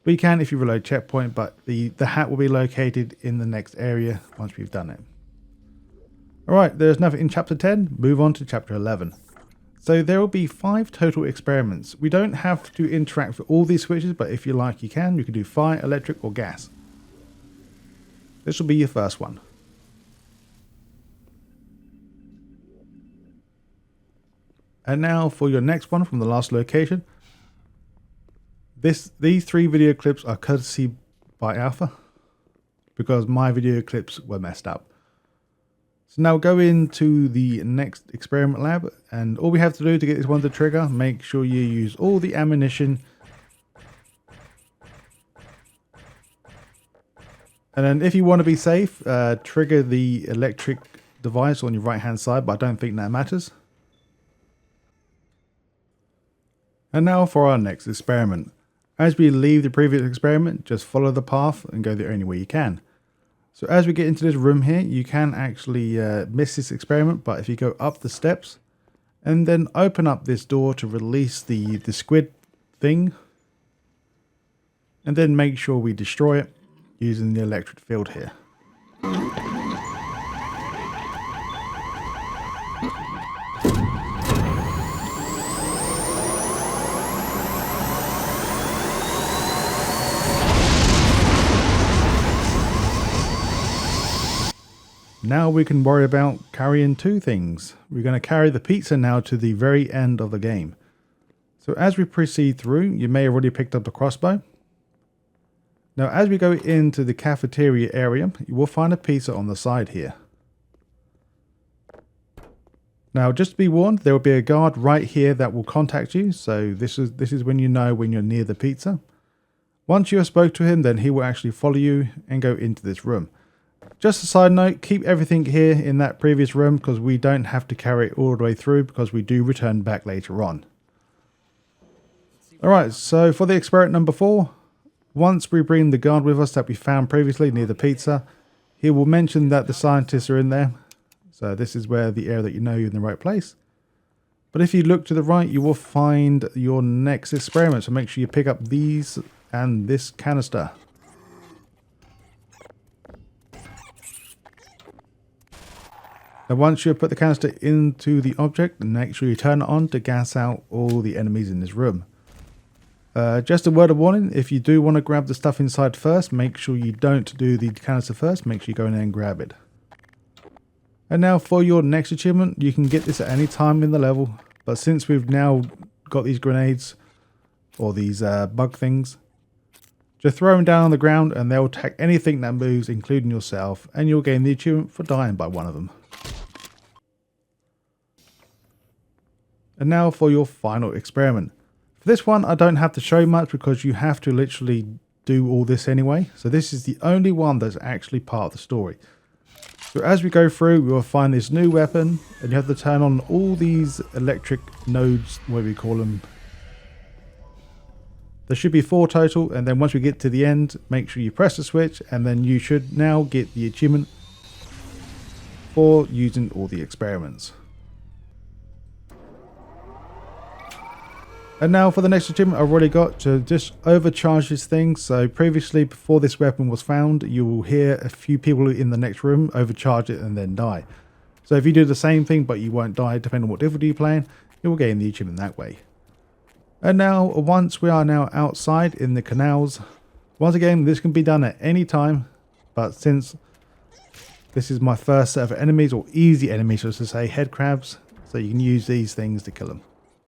But you can if you reload checkpoint, but the hat will be located in the next area once we've done it. Alright, there's nothing in chapter 10, move on to chapter 11. So there will be 5 total experiments. We don't have to interact with all these switches, but if you like you can. You can do fire, electric or gas. This will be your first one. And now for your next one from the last location. These 3 video clips are courtesy by Alpha, because my video clips were messed up. So now go into the next experiment lab, and all we have to do to get this one to trigger, make sure you use all the ammunition. And then if you want to be safe, trigger the electric device on your right hand side, but I don't think that matters. And now for our next experiment. As we leave the previous experiment, just follow the path and go the only way you can. So as we get into this room here, you can actually miss this experiment, but if you go up the steps and then open up this door to release the squid thing, and then make sure we destroy it using the electric field here. Now we can worry about carrying 2 things. We're going to carry the pizza now to the very end of the game. So as we proceed through, you may have already picked up the crossbow. Now as we go into the cafeteria area, you will find a pizza on the side here. Now just to be warned, there will be a guard right here that will contact you. So this is when you know when you're near the pizza. Once you have spoke to him, then he will actually follow you and go into this room. Just a side note, keep everything here in that previous room because we don't have to carry it all the way through because we do return back later on. Alright, so for the experiment number 4, once we bring the guard with us that we found previously near the pizza, he will mention that the scientists are in there. So this is where the area that you know you're in the right place. But if you look to the right, you will find your next experiment. So make sure you pick up these and this canister. Now once you put the canister into the object, make sure you turn it on to gas out all the enemies in this room. Just a word of warning, if you do want to grab the stuff inside first, make sure you don't do the canister first, make sure you go in there and grab it. And now for your next achievement, you can get this at any time in the level, but since we've now got these grenades, or these bug things, just throw them down on the ground and they'll attack anything that moves, including yourself, and you'll gain the achievement for dying by one of them. And now for your final experiment. For this one, I don't have to show much because you have to literally do all this anyway. So this is the only one that's actually part of the story. So as we go through, we will find this new weapon and you have to turn on all these electric nodes, what we call them. There should be 4 total, and then once we get to the end, make sure you press the switch and then you should now get the achievement for using all the experiments. And now for the next achievement I've already got to just overcharge this thing. So previously, before this weapon was found, you will hear a few people in the next room overcharge it and then die. So if you do the same thing but you won't die, depending on what difficulty you're playing, you will gain the achievement that way. And now once we are now outside in the canals, once again this can be done at any time, but since this is my first set of enemies, or easy enemies, so to say, head crabs, so you can use these things to kill them.